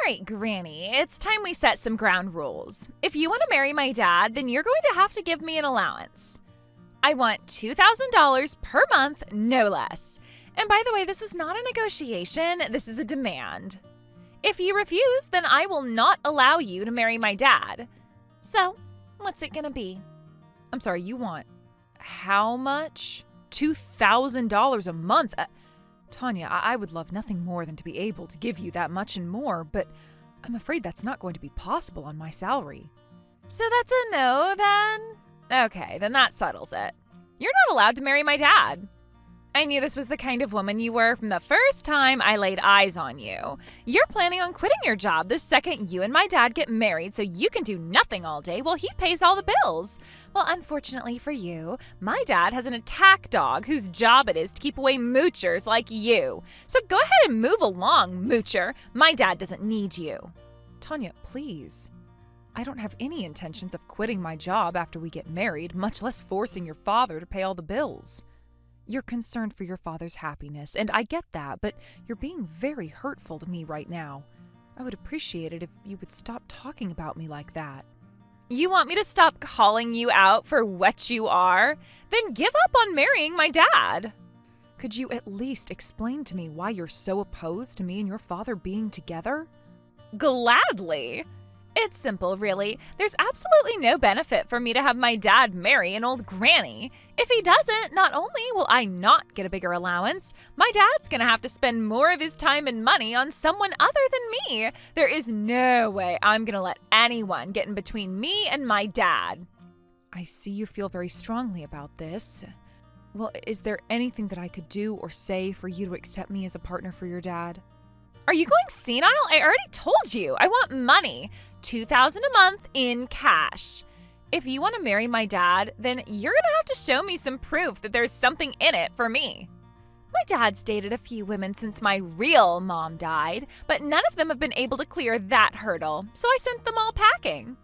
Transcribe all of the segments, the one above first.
right, Granny, it's time we set some ground rules. If you want to marry my dad, then you're going to have to give me an allowance. I want $2,000 per month, no less. And by the way, this is not a negotiation, this is a demand. If you refuse, then I will not allow you to marry my dad. So, what's it gonna be? I'm sorry, you want how much? $2,000 a month? Tanya, I would love nothing more than to be able to give you that much and more, but I'm afraid that's not going to be possible on my salary. So that's a no, then? Okay, then that settles it. You're not allowed to marry my dad. I knew this was the kind of woman you were from the first time I laid eyes on you. You're planning on quitting your job the second you and my dad get married so you can do nothing all day while he pays all the bills. Well, unfortunately for you, my dad has an attack dog whose job it is to keep away moochers like you. So go ahead and move along, moocher. My dad doesn't need you. Tanya, please. I don't have any intentions of quitting my job after we get married, much less forcing your father to pay all the bills. You're concerned for your father's happiness, and I get that, but you're being very hurtful to me right now. I would appreciate it if you would stop talking about me like that. You want me to stop calling you out for what you are? Then give up on marrying my dad. Could you at least explain to me why you're so opposed to me and your father being together? Gladly. It's simple, really. There's absolutely no benefit for me to have my dad marry an old granny. If he doesn't, not only will I not get a bigger allowance, my dad's gonna have to spend more of his time and money on someone other than me. There is no way I'm gonna let anyone get in between me and my dad. I see you feel very strongly about this. Well, is there anything that I could do or say for you to accept me as a partner for your dad? Are you going senile? I already told you. I want money. $2,000 a month in cash. If you want to marry my dad, then you're going to have to show me some proof that there's something in it for me. My dad's dated a few women since my real mom died, but none of them have been able to clear that hurdle, so I sent them all packing.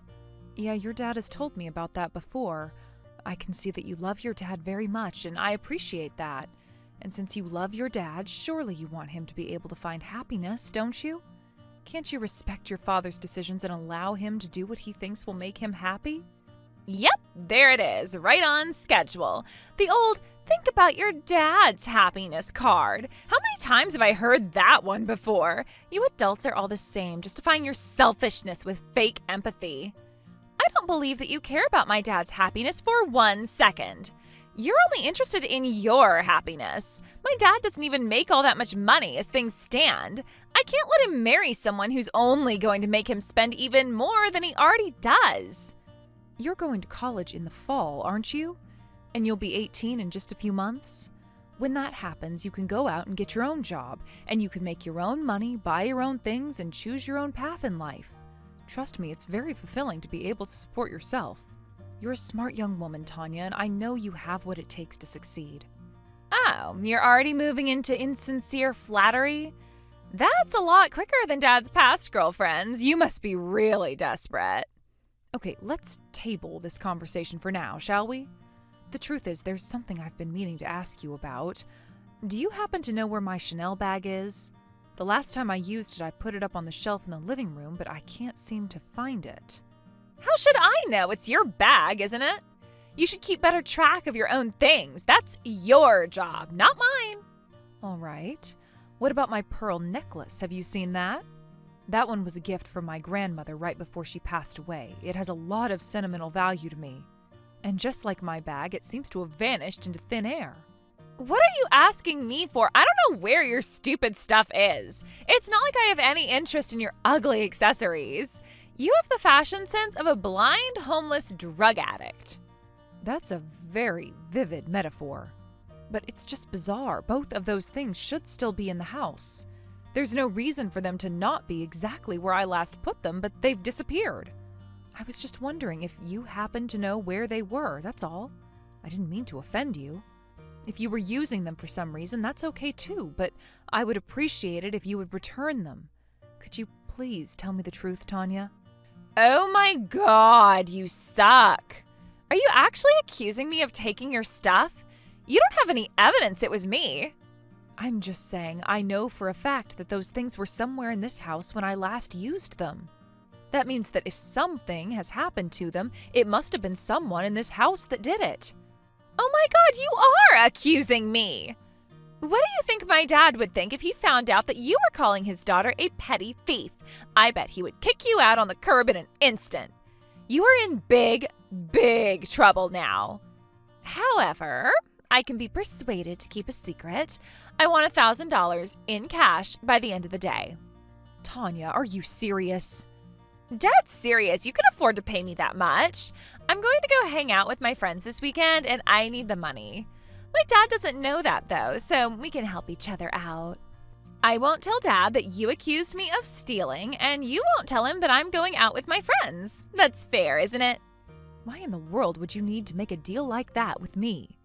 Yeah, your dad has told me about that before. I can see that you love your dad very much, and I appreciate that. And since you love your dad, surely you want him to be able to find happiness, don't you? Can't you respect your father's decisions and allow him to do what he thinks will make him happy? Yep, there it is, right on schedule. The old, think about your dad's happiness card. How many times have I heard that one before? You adults are all the same, justifying your selfishness with fake empathy. I don't believe that you care about my dad's happiness for 1 second. You're only interested in your happiness. My dad doesn't even make all that much money as things stand. I can't let him marry someone who's only going to make him spend even more than he already does. You're going to college in the fall, aren't you? And you'll be 18 in just a few months? When that happens, you can go out and get your own job, and you can make your own money, buy your own things, and choose your own path in life. Trust me, it's very fulfilling to be able to support yourself. You're a smart young woman, Tanya, and I know you have what it takes to succeed. Oh, you're already moving into insincere flattery? That's a lot quicker than Dad's past girlfriends. You must be really desperate. Okay, let's table this conversation for now, shall we? The truth is, there's something I've been meaning to ask you about. Do you happen to know where my Chanel bag is? The last time I used it, I put it up on the shelf in the living room, but I can't seem to find it. How should I know? It's your bag, isn't it? You should keep better track of your own things. That's your job, not mine. All right. What about my pearl necklace? Have you seen that? That one was a gift from my grandmother right before she passed away. It has a lot of sentimental value to me. And just like my bag, it seems to have vanished into thin air. What are you asking me for? I don't know where your stupid stuff is. It's not like I have any interest in your ugly accessories. You have the fashion sense of a blind, homeless drug addict. That's a very vivid metaphor. But it's just bizarre. Both of those things should still be in the house. There's no reason for them to not be exactly where I last put them, but they've disappeared. I was just wondering if you happen to know where they were, that's all. I didn't mean to offend you. If you were using them for some reason, that's okay too, but I would appreciate it if you would return them. Could you please tell me the truth, Tanya? Oh my God, you suck. Are you actually accusing me of taking your stuff? You don't have any evidence it was me. I'm just saying I know for a fact that those things were somewhere in this house when I last used them. That means that if something has happened to them, it must have been someone in this house that did it. Oh my God, you are accusing me! What do you think my dad would think if he found out that you were calling his daughter a petty thief? I bet he would kick you out on the curb in an instant. You are in big, big trouble now. However, I can be persuaded to keep a secret. I want $1,000 in cash by the end of the day. Tanya, are you serious? Dead serious. You can afford to pay me that much. I'm going to go hang out with my friends this weekend, and I need the money. My dad doesn't know that, though, so we can help each other out. I won't tell Dad that you accused me of stealing, and you won't tell him that I'm going out with my friends. That's fair, isn't it? Why in the world would you need to make a deal like that with me?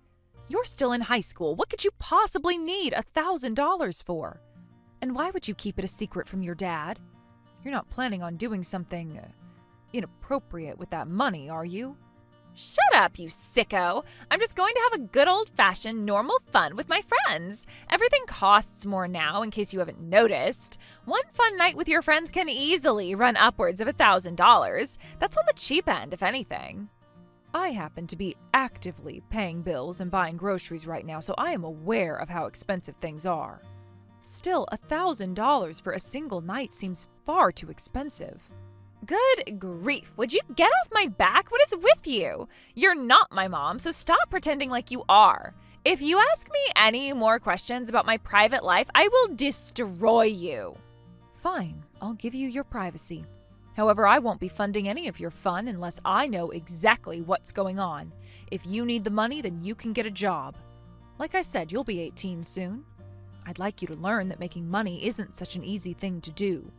You're still in high school. What could you possibly need $1,000 for? And why would you keep it a secret from your dad? You're not planning on doing something inappropriate with that money, are you? Shut up, you sicko. I'm just going to have a good old-fashioned normal fun with my friends. Everything costs more now, in case you haven't noticed. One fun night with your friends can easily run upwards of $1,000. That's on the cheap end, if anything. I happen to be actively paying bills and buying groceries right now, so I am aware of how expensive things are. Still, $1,000 for a single night seems far too expensive. Good grief, would you get off my back? What is with you? You're not my mom, so stop pretending like you are. If you ask me any more questions about my private life, I will destroy you. Fine, I'll give you your privacy. However, I won't be funding any of your fun unless I know exactly what's going on. If you need the money, then you can get a job. Like I said, you'll be 18 soon. I'd like you to learn that making money isn't such an easy thing to do.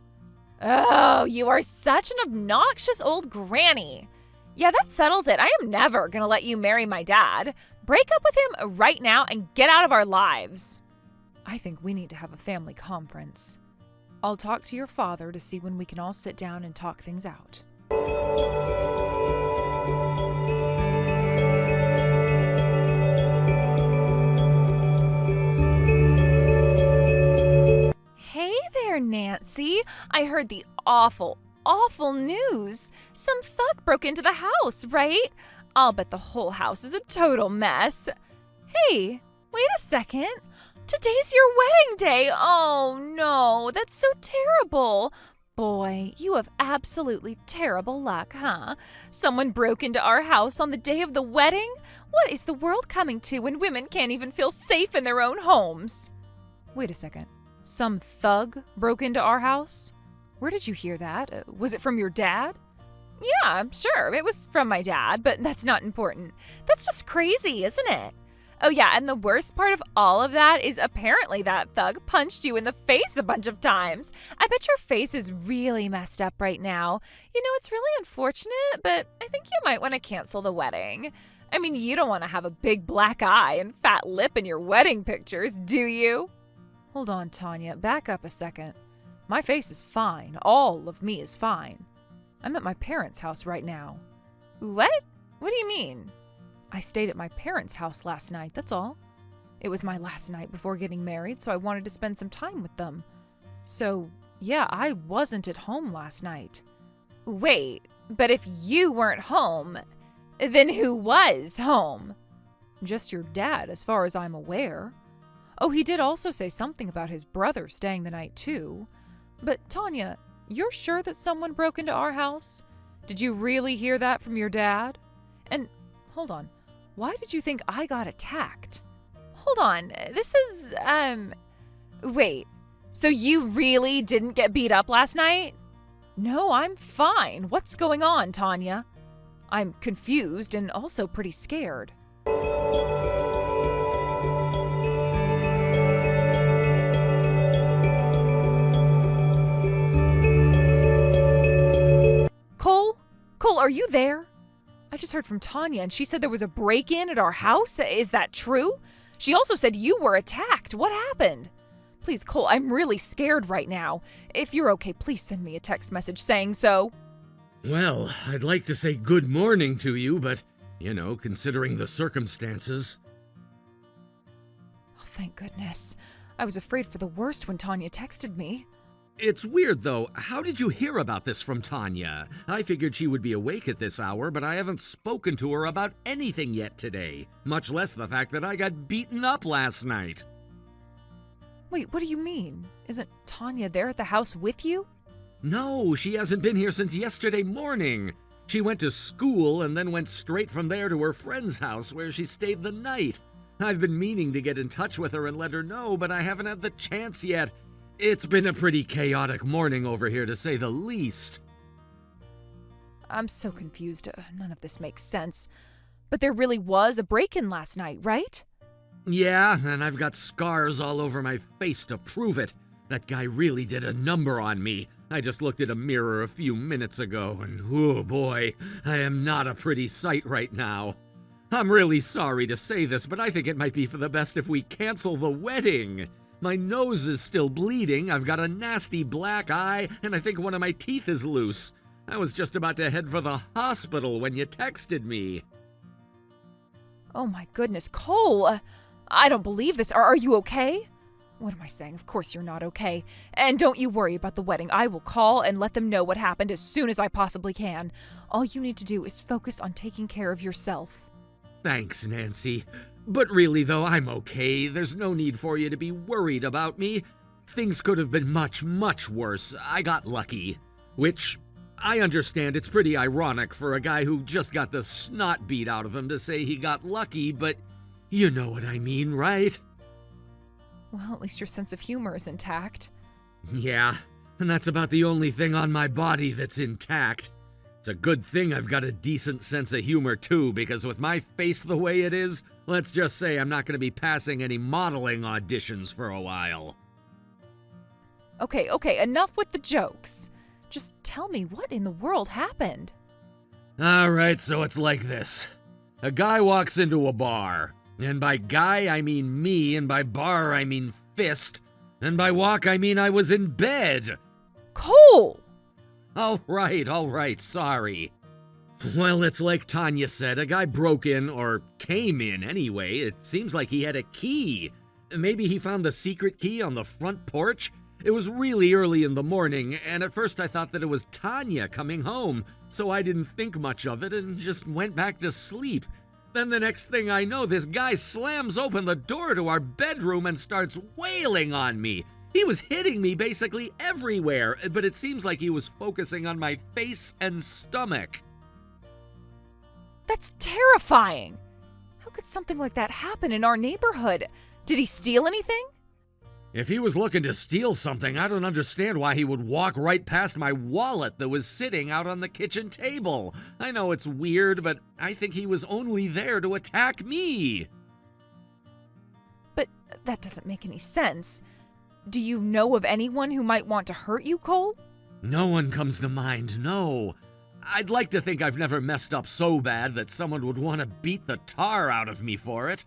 Oh, you are such an obnoxious old granny. Yeah, that settles it. I am never going to let you marry my dad. Break up with him right now and get out of our lives. I think we need to have a family conference. I'll talk to your father to see when we can all sit down and talk things out. Hey there, Nancy. I heard the awful news. Some thug broke into the house, right? I'll bet the whole house is a total mess. Hey, wait a second. Today's your wedding day. Oh no, that's so terrible. Boy, you have absolutely terrible luck, huh? Someone broke into our house on the day of the wedding? What is the world coming to when women can't even feel safe in their own homes? Wait a second. Some thug broke into our house? Where did you hear that? Was it from your dad? Yeah, sure. It was from my dad, but that's not important. That's just crazy, isn't it? Oh yeah, and the worst part of all of that is apparently that thug punched you in the face a bunch of times. I bet your face is really messed up right now. You know, it's really unfortunate, but I think you might want to cancel the wedding. I mean, you don't want to have a big black eye and fat lip in your wedding pictures, do you? Hold on, Tanya. Back up a second. My face is fine. All of me is fine. I'm at my parents' house right now. What? What do you mean? I stayed at my parents' house last night, that's all. It was my last night before getting married, so I wanted to spend some time with them. So, yeah, I wasn't at home last night. Wait, but if you weren't home, then who was home? Just your dad, as far as I'm aware. Oh, he did also say something about his brother staying the night, too. But, Tanya, you're sure that someone broke into our house? Did you really hear that from your dad? And, hold on. Why did you think I got attacked? Hold on. This is, wait. So you really didn't get beat up last night? No, I'm fine. What's going on, Tanya? I'm confused and also pretty scared. Cole, are you there? I just heard from Tanya and she said there was a break-in at our house. Is that true? She also said you were attacked. What happened? Please, Cole, I'm really scared right now. If you're okay, please send me a text message saying so. Well, I'd like to say good morning to you, but, considering the circumstances. Oh, thank goodness. I was afraid for the worst when Tanya texted me. It's weird, though. How did you hear about this from Tanya? I figured she would be awake at this hour, but I haven't spoken to her about anything yet today, much less the fact that I got beaten up last night. Wait, what do you mean? Isn't Tanya there at the house with you? No, she hasn't been here since yesterday morning. She went to school and then went straight from there to her friend's house where she stayed the night. I've been meaning to get in touch with her and let her know, but I haven't had the chance yet. It's been a pretty chaotic morning over here, to say the least. I'm so confused. None of this makes sense. But there really was a break-in last night, right? Yeah, and I've got scars all over my face to prove it. That guy really did a number on me. I just looked at a mirror a few minutes ago, and oh boy, I am not a pretty sight right now. I'm really sorry to say this, but I think it might be for the best if we cancel the wedding. My nose is still bleeding, I've got a nasty black eye, and I think one of my teeth is loose. I was just about to head for the hospital when you texted me. Oh my goodness, Cole! I don't believe this. Are you okay? What am I saying? Of course you're not okay. And don't you worry about the wedding. I will call and let them know what happened as soon as I possibly can. All you need to do is focus on taking care of yourself. Thanks, Nancy. But really, though, I'm okay. There's no need for you to be worried about me. Things could have been much, much worse. I got lucky. Which, I understand it's pretty ironic for a guy who just got the snot beat out of him to say he got lucky, but you know what I mean, right? Well, at least your sense of humor is intact. Yeah, and that's about the only thing on my body that's intact. It's a good thing I've got a decent sense of humor too, because with my face the way it is, let's just say I'm not going to be passing any modeling auditions for a while. Okay, enough with the jokes. Just tell me what in the world happened. Alright, so it's like this. A guy walks into a bar. And by guy, I mean me, and by bar, I mean fist. And by walk, I mean I was in bed. Cole! All right, sorry. Well, it's like Tanya said, a guy broke in, or came in anyway. It seems like he had a key. Maybe he found the secret key on the front porch? It was really early in the morning, and at first I thought that it was Tanya coming home, so I didn't think much of it and just went back to sleep. Then the next thing I know, this guy slams open the door to our bedroom and starts wailing on me. He was hitting me basically everywhere, but it seems like he was focusing on my face and stomach. That's terrifying. How could something like that happen in our neighborhood? Did he steal anything? If he was looking to steal something, I don't understand why he would walk right past my wallet that was sitting out on the kitchen table. I know it's weird, but I think he was only there to attack me. But that doesn't make any sense. Do you know of anyone who might want to hurt you, Cole? No one comes to mind, no. I'd like to think I've never messed up so bad that someone would want to beat the tar out of me for it.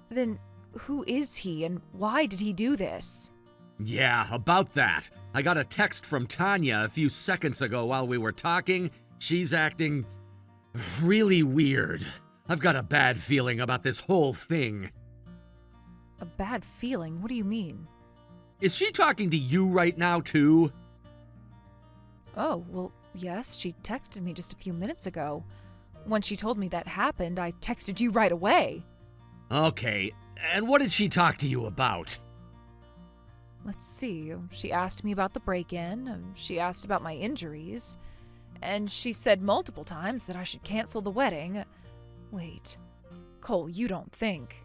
Then who is he and why did he do this? Yeah, about that. I got a text from Tanya a few seconds ago while we were talking. She's acting really weird. I've got a bad feeling about this whole thing. A bad feeling? What do you mean? Is she talking to you right now, too? Oh, well, yes, she texted me just a few minutes ago. When she told me that happened, I texted you right away. Okay, and what did she talk to you about? Let's see. She asked me about the break-in. She asked about my injuries. And she said multiple times that I should cancel the wedding. Wait. Cole, you don't think...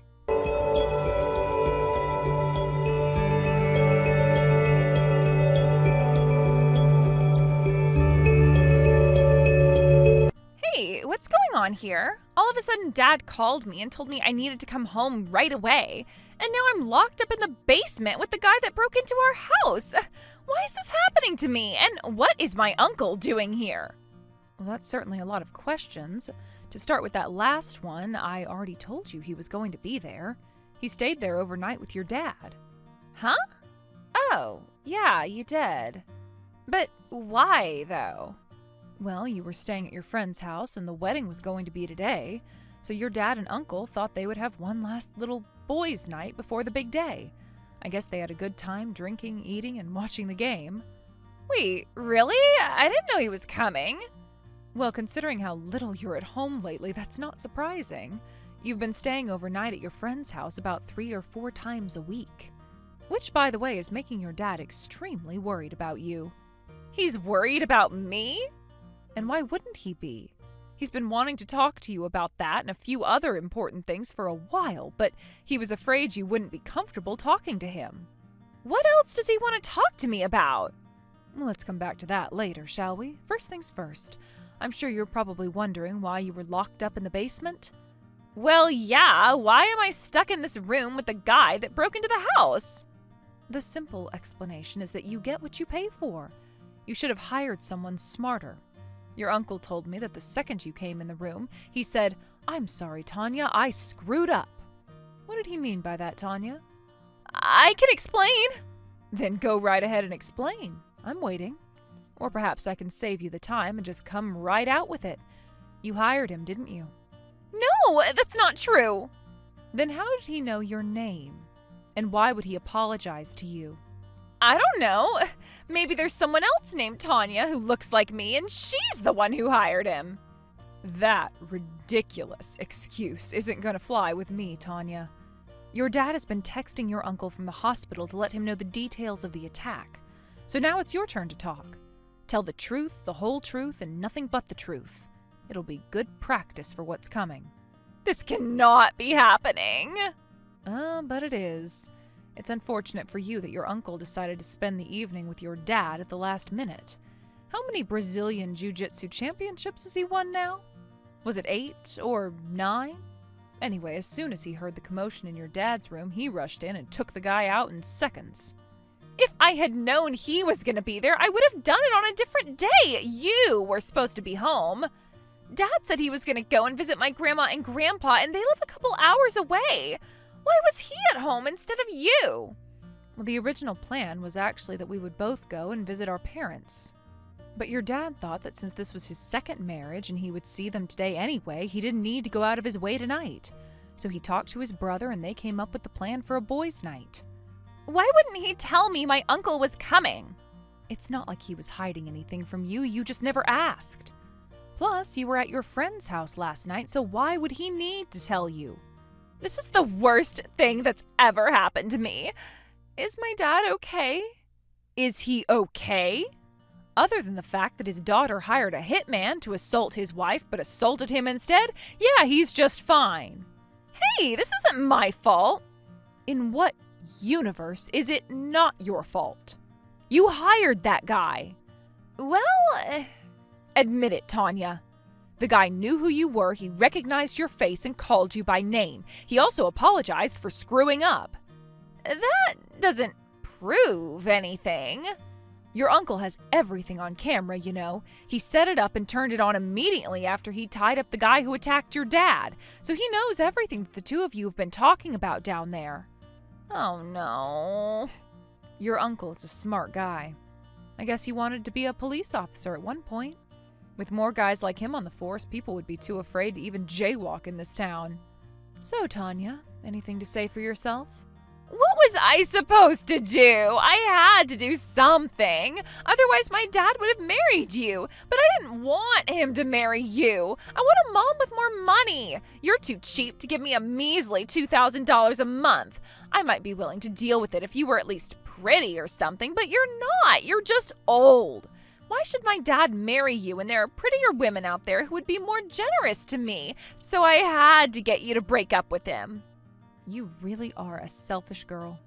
Hey, what's going on here? All of a sudden, Dad called me and told me I needed to come home right away. And now I'm locked up in the basement with the guy that broke into our house. Why is this happening to me? And what is my uncle doing here? Well, that's certainly a lot of questions. To start with that last one, I already told you he was going to be there. He stayed there overnight with your dad. Huh? Oh, yeah, you did. But why, though? Well, you were staying at your friend's house and the wedding was going to be today, so your dad and uncle thought they would have one last little boys' night before the big day. I guess they had a good time drinking, eating, and watching the game. Wait, really? I didn't know he was coming. Well, considering how little you're at home lately, that's not surprising. You've been staying overnight at your friend's house about 3 or 4 times a week. Which, by the way, is making your dad extremely worried about you. He's worried about me? And why wouldn't he be? He's been wanting to talk to you about that and a few other important things for a while, but he was afraid you wouldn't be comfortable talking to him. What else does he want to talk to me about? Well, let's come back to that later, shall we? First things first. I'm sure you're probably wondering why you were locked up in the basement. Well, yeah, why am I stuck in this room with the guy that broke into the house? The simple explanation is that you get what you pay for. You should have hired someone smarter. Your uncle told me that the second you came in the room, he said, "I'm sorry, Tanya, I screwed up." What did he mean by that, Tanya? I can explain. Then go right ahead and explain. I'm waiting. Or perhaps I can save you the time and just come right out with it. You hired him, didn't you? No, that's not true. Then how did he know your name? And why would he apologize to you? I don't know. Maybe there's someone else named Tanya who looks like me and she's the one who hired him. That ridiculous excuse isn't going to fly with me, Tanya. Your dad has been texting your uncle from the hospital to let him know the details of the attack. So now it's your turn to talk. Tell the truth, the whole truth, and nothing but the truth. It'll be good practice for what's coming. This cannot be happening. But it is. It's unfortunate for you that your uncle decided to spend the evening with your dad at the last minute. How many Brazilian Jiu-Jitsu championships has he won now? Was it 8 or 9? Anyway, as soon as he heard the commotion in your dad's room, he rushed in and took the guy out in seconds. If I had known he was going to be there, I would have done it on a different day. You were supposed to be home. Dad said he was going to go and visit my grandma and grandpa, and they live a couple hours away. Why was he at home instead of you? Well, the original plan was actually that we would both go and visit our parents. But your dad thought that since this was his second marriage and he would see them today anyway, he didn't need to go out of his way tonight. So he talked to his brother and they came up with the plan for a boys' night. Why wouldn't he tell me my uncle was coming? It's not like he was hiding anything from you, you just never asked. Plus, you were at your friend's house last night, so why would he need to tell you? This is the worst thing that's ever happened to me. Is my dad okay? Is he okay? Other than the fact that his daughter hired a hitman to assault his wife but assaulted him instead, yeah, he's just fine. Hey, this isn't my fault. In what universe is it not your fault? You hired that guy. Well, admit it, Tanya. The guy knew who you were, he recognized your face and called you by name. He also apologized for screwing up. That doesn't prove anything. Your uncle has everything on camera, you know. He set it up and turned it on immediately after he tied up the guy who attacked your dad. So he knows everything that the two of you have been talking about down there. Oh no. Your uncle is a smart guy. I guess he wanted to be a police officer at one point. With more guys like him on the force, people would be too afraid to even jaywalk in this town. So, Tanya, anything to say for yourself? What was I supposed to do? I had to do something. Otherwise, my dad would have married you. But I didn't want him to marry you. I want a mom with more money. You're too cheap to give me a measly $2,000 a month. I might be willing to deal with it if you were at least pretty or something, but you're not. You're just old. Why should my dad marry you when there are prettier women out there who would be more generous to me? So I had to get you to break up with him. You really are a selfish girl.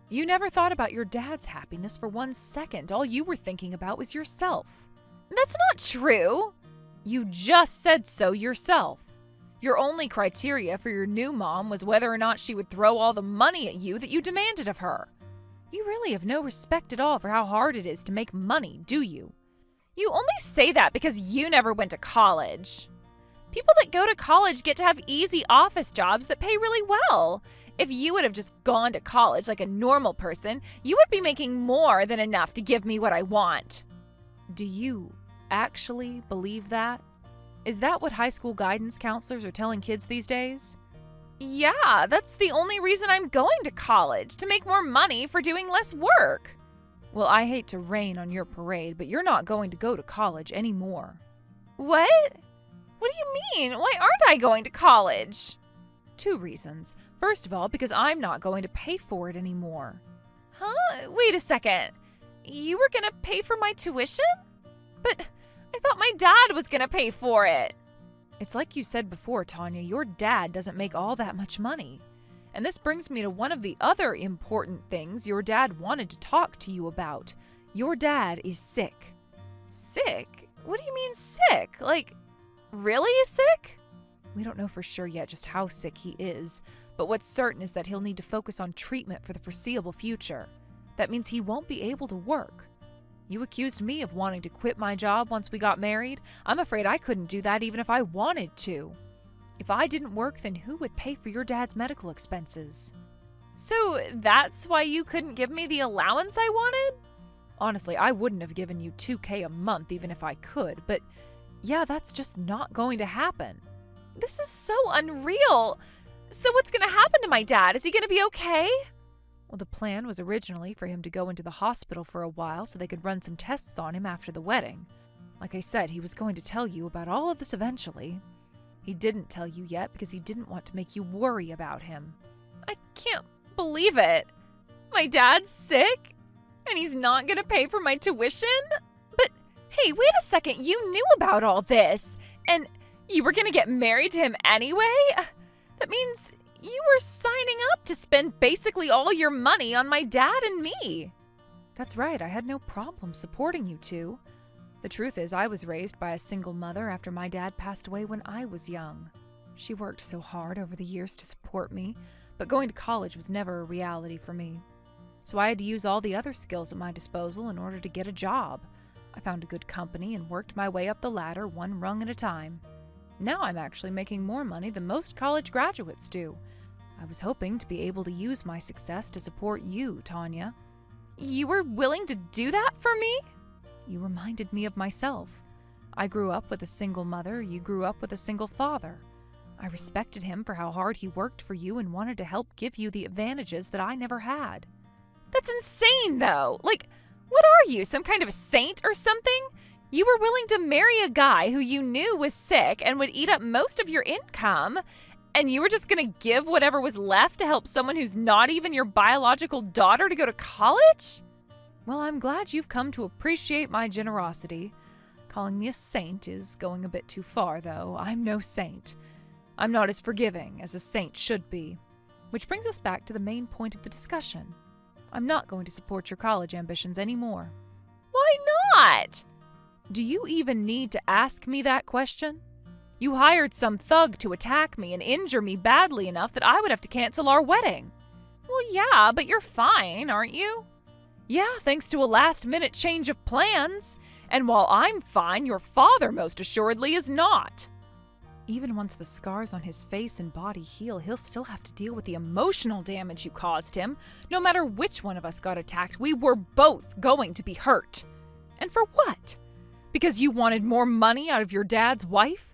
You never thought about your dad's happiness for 1 second. All you were thinking about was yourself. That's not true. You just said so yourself. Your only criteria for your new mom was whether or not she would throw all the money at you that you demanded of her. You really have no respect at all for how hard it is to make money, do you? You only say that because you never went to college. People that go to college get to have easy office jobs that pay really well. If you would have just gone to college like a normal person, you would be making more than enough to give me what I want. Do you actually believe that? Is that what high school guidance counselors are telling kids these days? Yeah, that's the only reason I'm going to college, to make more money for doing less work. Well, I hate to rain on your parade, but you're not going to go to college anymore. What? What do you mean? Why aren't I going to college? 2 reasons. First of all, because I'm not going to pay for it anymore. Huh? Wait a second. You were gonna pay for my tuition? But I thought my dad was gonna pay for it. It's like you said before, Tanya, your dad doesn't make all that much money. And this brings me to one of the other important things your dad wanted to talk to you about. Your dad is sick. Sick? What do you mean sick? Like, really is sick? We don't know for sure yet just how sick he is, but what's certain is that he'll need to focus on treatment for the foreseeable future. That means he won't be able to work. You accused me of wanting to quit my job once we got married. I'm afraid I couldn't do that even if I wanted to. If I didn't work, then who would pay for your dad's medical expenses? So that's why you couldn't give me the allowance I wanted? Honestly, I wouldn't have given you $2,000 a month even if I could, but yeah, that's just not going to happen. This is so unreal. So what's going to happen to my dad? Is he going to be okay? Well, the plan was originally for him to go into the hospital for a while so they could run some tests on him after the wedding. Like I said, he was going to tell you about all of this eventually. He didn't tell you yet because he didn't want to make you worry about him. I can't believe it. My dad's sick? And he's not going to pay for my tuition? But hey, wait a second. You knew about all this. And you were going to get married to him anyway? That means you were signing up to spend basically all your money on my dad and me. That's right. I had no problem supporting you two. The truth is, I was raised by a single mother after my dad passed away when I was young. She worked so hard over the years to support me, but going to college was never a reality for me. So I had to use all the other skills at my disposal in order to get a job. I found a good company and worked my way up the ladder one rung at a time. Now I'm actually making more money than most college graduates do. I was hoping to be able to use my success to support you, Tanya. You were willing to do that for me? You reminded me of myself. I grew up with a single mother, you grew up with a single father. I respected him for how hard he worked for you and wanted to help give you the advantages that I never had. That's insane, though. Like, what are you, some kind of saint or something? You were willing to marry a guy who you knew was sick and would eat up most of your income, and you were just going to give whatever was left to help someone who's not even your biological daughter to go to college? Well, I'm glad you've come to appreciate my generosity. Calling me a saint is going a bit too far, though. I'm no saint. I'm not as forgiving as a saint should be. Which brings us back to the main point of the discussion. I'm not going to support your college ambitions anymore. Why not? Do you even need to ask me that question? You hired some thug to attack me and injure me badly enough that I would have to cancel our wedding. Well, yeah, but you're fine, aren't you? Yeah, thanks to a last-minute change of plans. And while I'm fine, your father most assuredly is not. Even once the scars on his face and body heal, he'll still have to deal with the emotional damage you caused him. No matter which one of us got attacked, we were both going to be hurt. And for what? Because you wanted more money out of your dad's wife?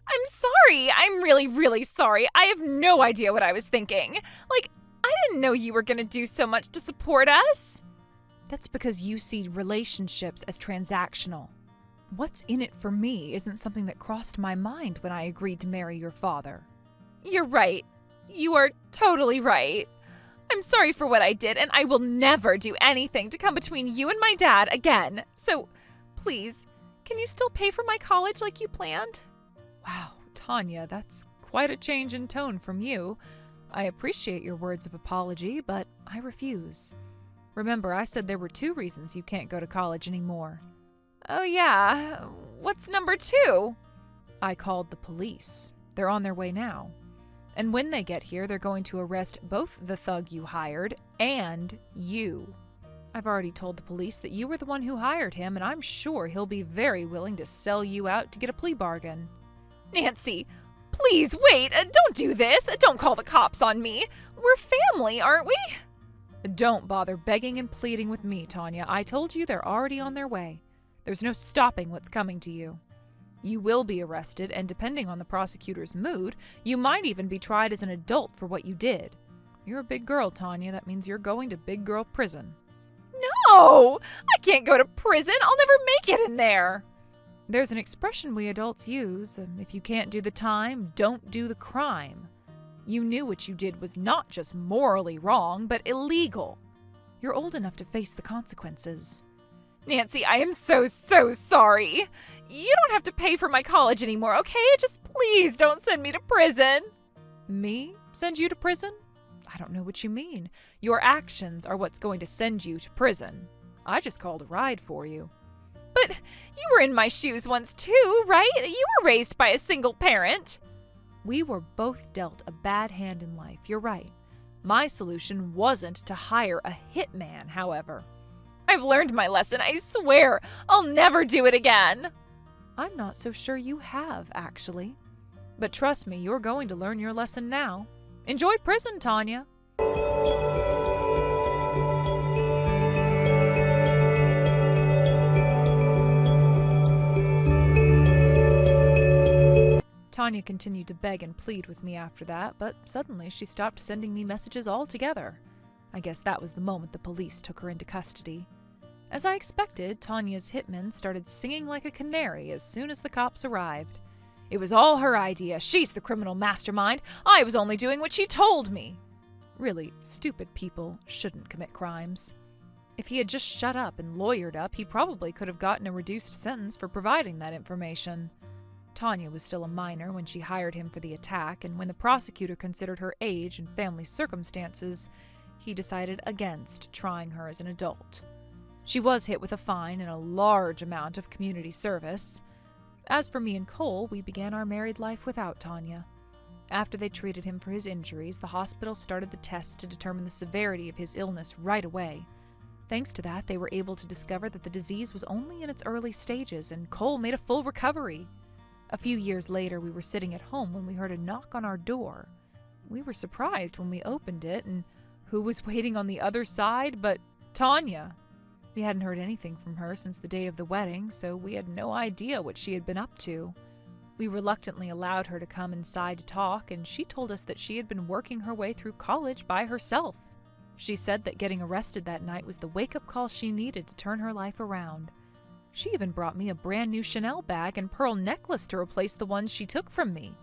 I'm sorry. I'm really, really sorry. I have no idea what I was thinking. Like, I didn't know you were going to do so much to support us. That's because you see relationships as transactional. What's in it for me isn't something that crossed my mind when I agreed to marry your father. You're right. You are totally right. I'm sorry for what I did, and I will never do anything to come between you and my dad again. So, please, can you still pay for my college like you planned? Wow, Tanya, that's quite a change in tone from you. I appreciate your words of apology, but I refuse. Remember, I said there were 2 reasons you can't go to college anymore. Oh yeah, what's number 2? I called the police. They're on their way now. And when they get here, they're going to arrest both the thug you hired and you. I've already told the police that you were the one who hired him, and I'm sure he'll be very willing to sell you out to get a plea bargain. Nancy, please wait. Don't do this. Don't call the cops on me. We're family, aren't we? Don't bother begging and pleading with me, Tanya. I told you they're already on their way. There's no stopping what's coming to you. You will be arrested, and depending on the prosecutor's mood, you might even be tried as an adult for what you did. You're a big girl, Tanya. That means you're going to big girl prison. No! I can't go to prison. I'll never make it in there. There's an expression we adults use. If you can't do the time, don't do the crime. You knew what you did was not just morally wrong, but illegal. You're old enough to face the consequences. Nancy, I am so sorry. You don't have to pay for my college anymore, okay? Just please don't send me to prison. Me? Send you to prison? I don't know what you mean. Your actions are what's going to send you to prison. I just called a ride for you. But you were in my shoes once too, right? You were raised by a single parent. We were both dealt a bad hand in life, you're right. My solution wasn't to hire a hitman, however. I've learned my lesson, I swear. I'll never do it again. I'm not so sure you have, actually. But trust me, you're going to learn your lesson now. Enjoy prison, Tanya. Tanya continued to beg and plead with me after that, but suddenly she stopped sending me messages altogether. I guess that was the moment the police took her into custody. As I expected, Tanya's hitman started singing like a canary as soon as the cops arrived. It was all her idea. She's the criminal mastermind. I was only doing what she told me. Really, stupid people shouldn't commit crimes. If he had just shut up and lawyered up, he probably could have gotten a reduced sentence for providing that information. Tanya was still a minor when she hired him for the attack, and when the prosecutor considered her age and family circumstances, he decided against trying her as an adult. She was hit with a fine and a large amount of community service. As for me and Cole, we began our married life without Tanya. After they treated him for his injuries, the hospital started the test to determine the severity of his illness right away. Thanks to that, they were able to discover that the disease was only in its early stages, and Cole made a full recovery. A few years later, we were sitting at home when we heard a knock on our door. We were surprised when we opened it, and who was waiting on the other side but Tanya? We hadn't heard anything from her since the day of the wedding, so we had no idea what she had been up to. We reluctantly allowed her to come inside to talk, and she told us that she had been working her way through college by herself. She said that getting arrested that night was the wake-up call she needed to turn her life around. She even brought me a brand new Chanel bag and pearl necklace to replace the ones she took from me.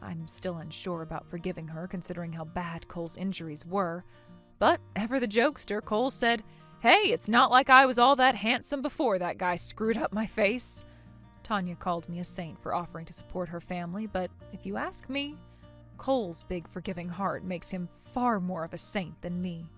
I'm still unsure about forgiving her, considering how bad Cole's injuries were. But, ever the jokester, Cole said, "Hey, it's not like I was all that handsome before that guy screwed up my face." Tanya called me a saint for offering to support her family, but if you ask me, Cole's big forgiving heart makes him far more of a saint than me.